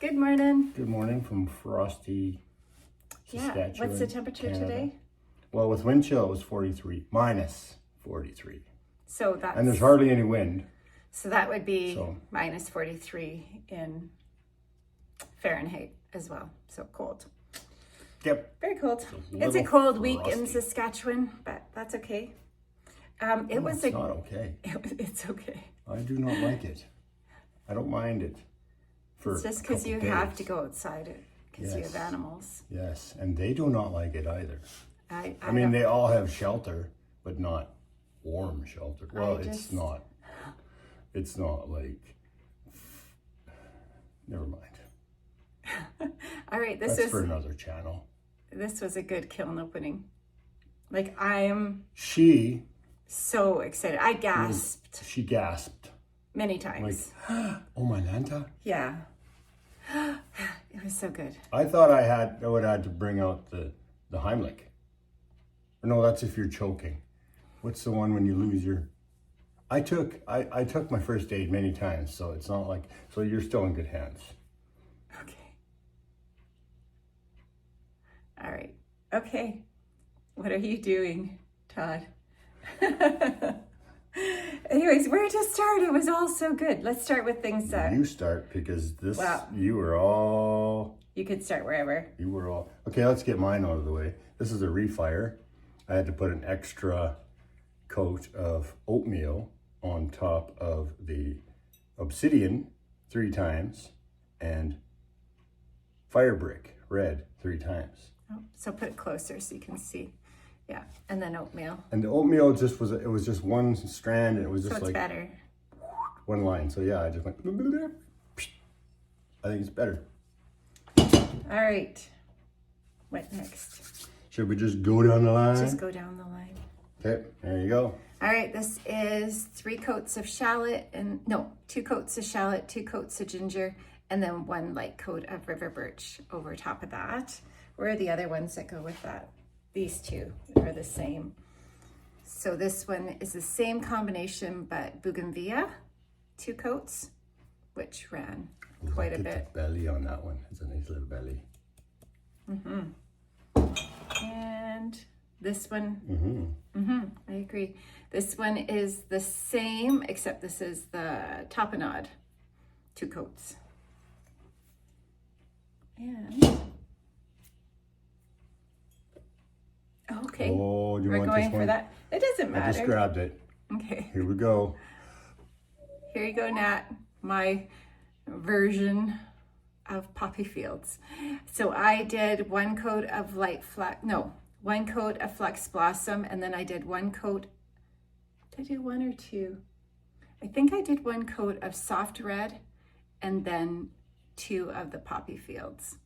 Good morning. Good morning from frosty Saskatchewan. Yeah, what's the temperature Canada. today? Well, with wind chill, it was 43, minus 43. So that's... And there's hardly any wind. So that would be minus 43 in Fahrenheit as well. So cold. Yep. Very cold. It's It's a cold week frosty. in Saskatchewan, but that's okay. It's not okay. It's okay. I do not like it. I don't mind it. It's just because you have to go outside because you have animals. Yes, and they do not like it either. I mean, they all have shelter, but not warm shelter. Well, it's not. It's not like. Never mind. All right, That's for another channel. This was a good kiln opening. Like I am. She. So excited! I gasped. She gasped many times. Like, oh my Lanta. Yeah. It was so good. I thought I would have to bring out the Heimlich. Or no, that's if you're choking. What's the one when you lose your... I took my first aid many times, so it's not like... So you're still in good hands. Okay. All right. Okay. What are you doing, Todd? Anyways, where to start? It was all so good. Let's start with things that... You start, because this... Wow. You were all... You could start wherever. You were all... Okay, let's get mine out of the way. This is a refire. I had to put an extra coat of oatmeal on top of the obsidian 3 times and fire brick red 3 times. Oh, so put it closer so you can see. Yeah, and then oatmeal. And the oatmeal just was, it was just one strand, and it was just so it's like better. One line. So yeah, I just went, I think it's better. All right, what next? Should we just go down the line? Just go down the line. Okay, there you go. All right, this is 3 coats of shallot and, no, 2 coats of shallot, 2 coats of ginger, and then 1 light coat of river birch over top of that. Where are the other ones that go with that? These 2 are the same. So this one is the same combination, but bougainvillea, 2 coats, which ran quite a bit. The belly on that one. It's a nice little belly. And this one, I agree. This one is the same, except this is the tapenade, 2 coats. And okay, oh, do you we're want going this for one? that. It doesn't matter. I just grabbed it. Okay. Here we go. Here you go, Nat. My version of poppy fields. So I did 1 coat of 1 coat of flex blossom, and then I did 1 coat. Did I do 1 or 2? I think I did 1 coat of soft red, and then 2 of the poppy fields.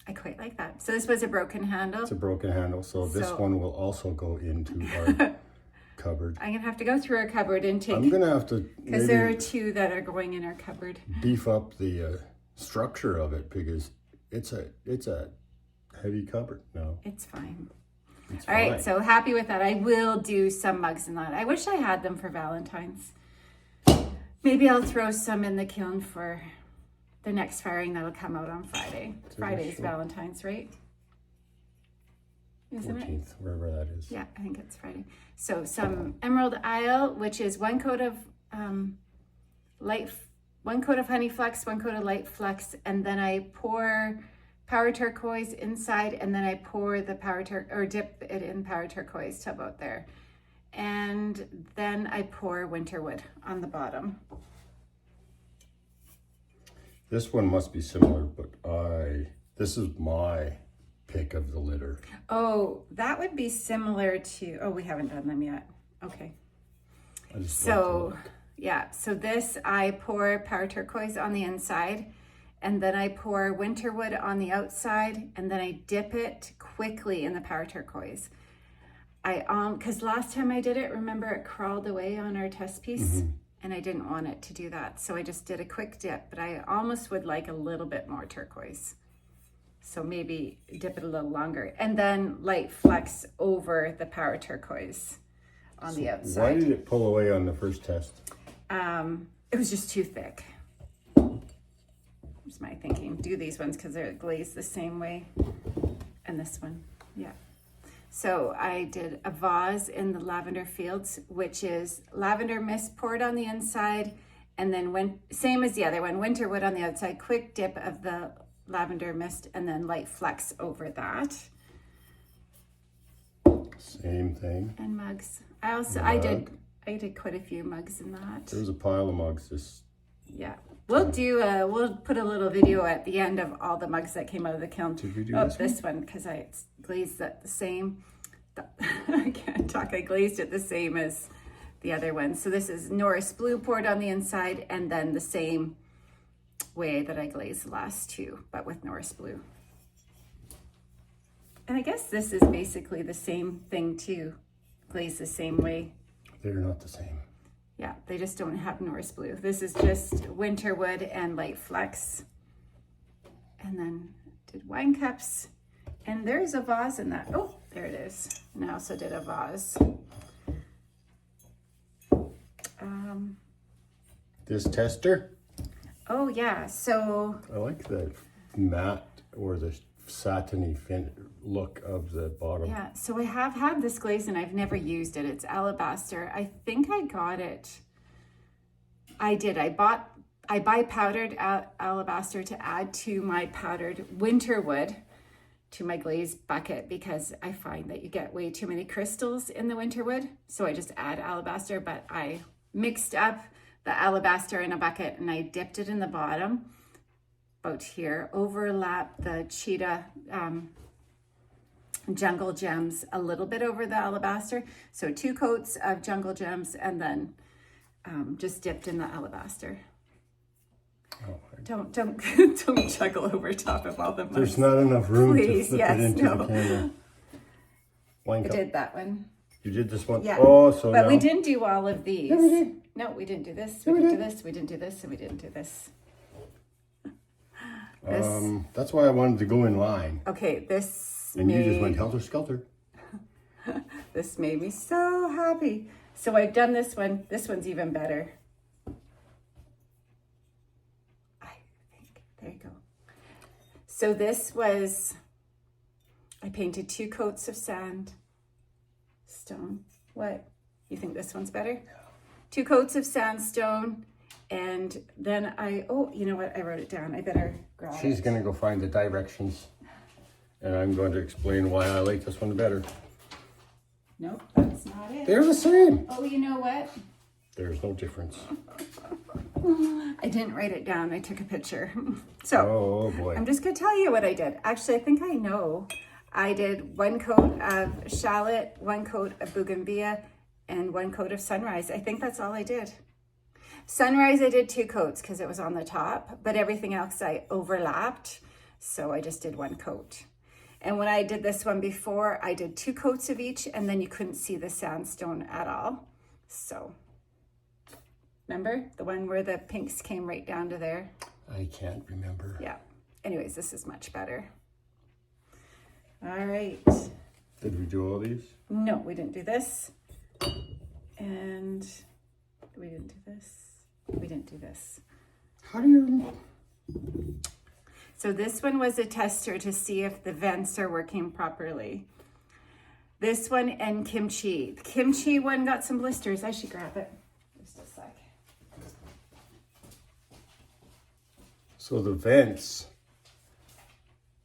I quite like that. So this was a broken handle. It's a broken handle, so this one will also go into our cupboard. I'm gonna have to go through our cupboard and take. I'm gonna have to, because there are 2 that are going in our cupboard. Beef up the structure of it, because it's a heavy cupboard. No, it's fine. It's all fine. Right, so happy with that. I will do some mugs in that. I wish I had them for Valentine's. Maybe I'll throw some in the kiln for the next firing that'll come out on Friday. Friday's Valentine's, right? Isn't 14th, it? wherever that is. Yeah, I think it's Friday. So some Emerald Isle, which is 1 coat of 1 coat of honey flex, 1 coat of light flex, and then I pour powder turquoise inside, and then I pour the dip it in powder turquoise to about there. And then I pour winterwood on the bottom. This one must be similar, but this is my pick of the litter. Oh, that would be similar to, oh, we haven't done them yet. Okay. So, yeah, so this, I pour powder turquoise on the inside, and then I pour winterwood on the outside, and then I dip it quickly in the powder turquoise. Because last time I did it, remember it crawled away on our test piece? And I didn't want it to do that. So I just did a quick dip, but I almost would like a little bit more turquoise. So maybe dip it a little longer. And then light flex over the powder turquoise on the outside. Why did it pull away on the first test? It was just too thick. was my thinking. Do these ones because they're glazed the same way. And this one, yeah. So I did a vase in the lavender fields, which is lavender mist poured on the inside, and then same as the other one, winter wood on the outside, quick dip of the lavender mist, and then light flecks over that. Same thing. And mugs. I did quite a few mugs in that. There's a pile of mugs. Yeah. We'll put a little video at the end of all the mugs that came out of the kiln. Did we do this one? Because I glazed it the same. I can't talk. I glazed it the same as the other one. So this is Norris blue poured on the inside, and then the same way that I glazed the last two, but with Norris blue. And I guess this is basically the same thing too, glazed the same way. They're not the same. Yeah, they just don't have Norris blue. This is just winter wood and light flecks. And then did wine cups. And there's a vase in that. Oh, there it is. And I also did a vase. This tester? Oh yeah, so. I like the matte or the satiny look of the bottom. Yeah, so I have had this glaze and I've never used it. It's alabaster. I think I got it. I did. I buy powdered alabaster to add to my powdered winter wood to my glaze bucket, because I find that you get way too many crystals in the winter wood. So I just add alabaster, but I mixed up the alabaster in a bucket and I dipped it in the bottom about here, overlap the cheetah jungle gems a little bit over the alabaster. So 2 coats of jungle gems, and then just dipped in the alabaster. Oh, Don't juggle over top of all the mugs. there's not enough room Please, to flip yes, it into no. the camera. Wine I cup. did that one. You did this one? Yeah. Oh, so But now. we didn't do all of these. Yeah, we did. No, we didn't do this. Yeah, We we didn't do did. this. We didn't do this. And we didn't do this. That's why I wanted to go in line. Okay, this And you just went helter-skelter. This made me so happy. So I've done this one. This one's even better. I think. There you go. So this was, I painted 2 coats of sandstone. What? You think this one's better? Yeah. 2 coats of sandstone. And then you know what? I wrote it down. I better grab it. She's going to go find the directions. And I'm going to explain why I like this one better. Nope, that's not it. They're the same. Oh, you know what? There's no difference. I didn't write it down. I took a picture. So Oh boy. I'm just going to tell you what I did. Actually, I think I know. I did 1 coat of shallot, 1 coat of bougainvillea, and 1 coat of sunrise. I think that's all I did. Sunrise, I did 2 coats because it was on the top, but everything else I overlapped. So I just did 1 coat. And when I did this one before, I did 2 coats of each, and then you couldn't see the sandstone at all. So, remember the one where the pinks came right down to there? I can't remember. Yeah. Anyways, this is much better. All right. Did we do all these? No, we didn't do this. And we didn't do this. We didn't do this. How do you... So this one was a tester to see if the vents are working properly. This one and kimchi. The kimchi one got some blisters. I should grab it. Just a sec. So the vents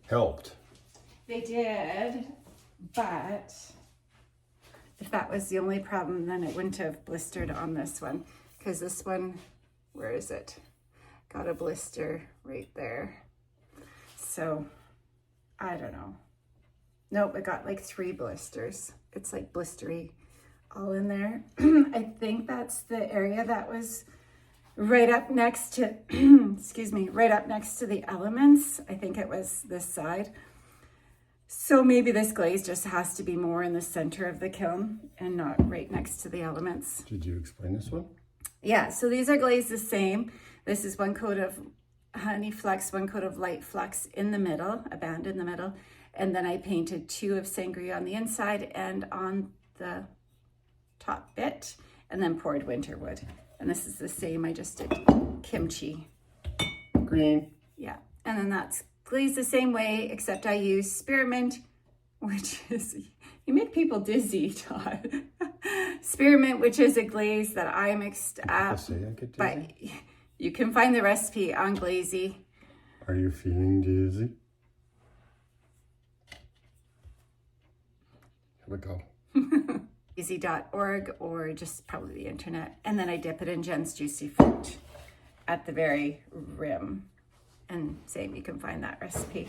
helped. They did, but if that was the only problem, then it wouldn't have blistered on this one. Because this one, where is it? Got a blister right there. So, I don't know. Nope, it got like 3 blisters. It's like blistery all in there. I think that's the area that was right up next to, excuse me, right up next to the elements. I think it was this side. So maybe this glaze just has to be more in the center of the kiln and not right next to the elements. Did you explain this one? Yeah, so these are glazed the same. This is 1 coat of honey flecks, 1 coat of light flecks in the middle, a band in the middle. And then I painted 2 of sangria on the inside and on the top bit, and then poured winter wood. And this is the same, I just did kimchi. Green. Yeah, and then that's glazed the same way, except I use spearmint, which is, you make people dizzy, Todd. Spearmint, which is a glaze that I mixed up, but you can find the recipe on Glaze. Are you feeling dizzy? Here we go. Glaze.org or just probably the internet. And then I dip it in Jen's Juicy Fruit at the very rim. And same, you can find that recipe.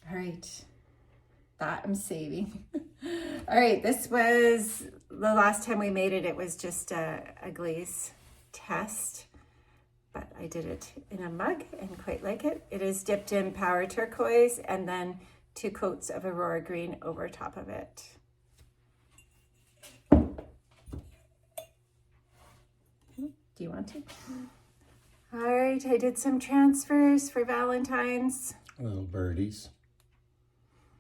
All right, that I'm saving. All right, this was the last time we made it. It was just a glaze test, but I did it in a mug and quite like it. It is dipped in Power Turquoise and then 2 coats of Aurora Green over top of it. Do you want to? All right, I did some transfers for Valentine's. Little birdies.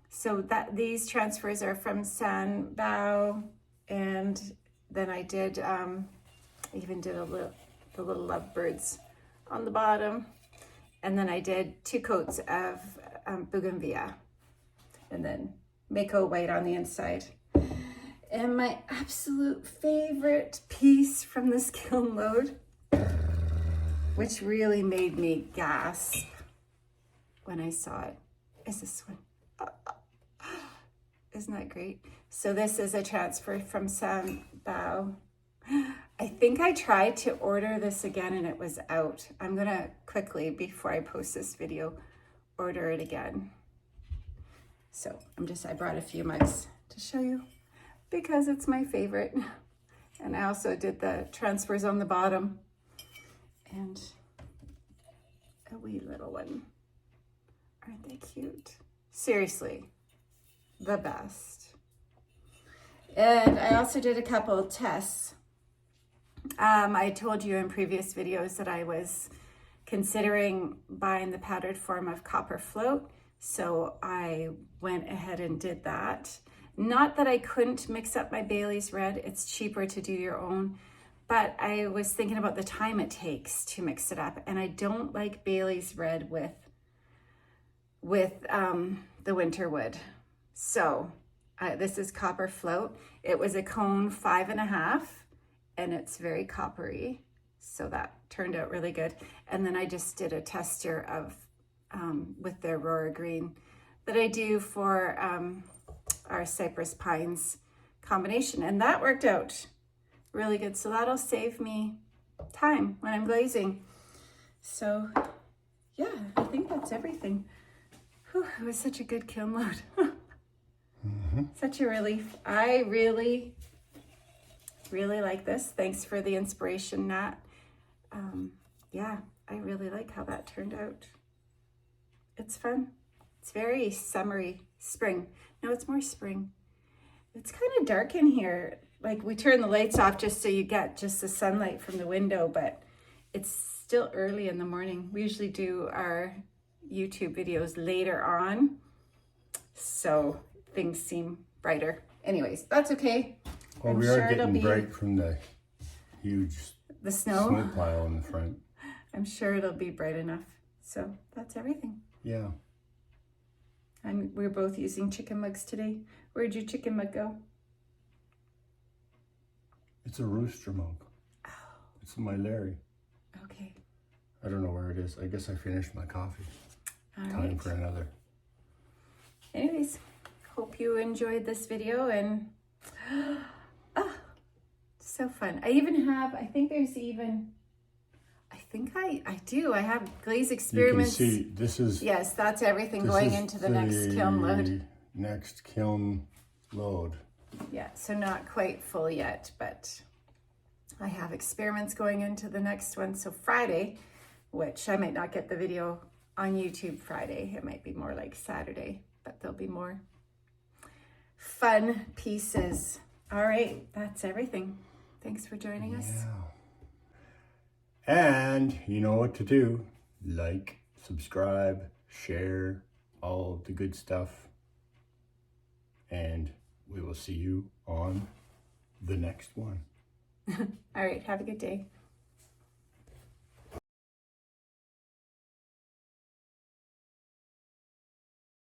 So these transfers are from San Bao, and then I did, even did the little lovebirds on the bottom, and then I did 2 coats of bougainvillea, and then Mayco white on the inside. And my absolute favorite piece from this kiln load, which really made me gasp when I saw it, is this one. Isn't that great? So this is a transfer from San Bao. I think I tried to order this again and it was out. I'm gonna quickly, before I post this video, order it again. So I brought a few mugs to show you because it's my favorite. And I also did the transfers on the bottom and a wee little one. Aren't they cute? Seriously, the best. And I also did a couple of tests. I told you in previous videos that I was considering buying the powdered form of copper float. So I went ahead and did that. Not that I couldn't mix up my Bailey's Red. It's cheaper to do your own. But I was thinking about the time it takes to mix it up. And I don't like Bailey's Red with the winter wood. So this is copper float. It was a cone 5.5 and it's very coppery. So that turned out really good. And then I just did a tester of with the Aurora Green that I do for our Cypress Pines combination. And that worked out really good. So that'll save me time when I'm glazing. So yeah, I think that's everything. Whew, it was such a good kiln load. Such a relief. I really like this. Thanks for the inspiration, Nat. Yeah, I really like how that turned out. It's fun. It's very summery, spring. No, it's more spring. It's kind of dark in here. Like we turn the lights off just so you get just the sunlight from the window, but it's still early in the morning. We usually do our YouTube videos later on, so things seem brighter. Anyways, that's okay. Well, we are getting bright from the huge snow pile in the front. I'm sure it'll be bright enough. So that's everything. Yeah. We're both using chicken mugs today. Where'd your chicken mug go? It's a rooster mug. Oh. It's in my Larry. Okay. I don't know where it is. I guess I finished my coffee. All Time right. for another. Anyways, hope you enjoyed this video and so fun. I even have, I think I do. I have glaze experiments. You can see this is. Yes, that's everything going into the next kiln load. Next kiln load. Yeah, so not quite full yet, but I have experiments going into the next one. So Friday, which I might not get the video on YouTube Friday. It might be more like Saturday, but there'll be more fun pieces. All right, that's everything. Thanks for joining us. Yeah. And you know what to do. Like, subscribe, share, all the good stuff. And we will see you on the next one. All right, have a good day.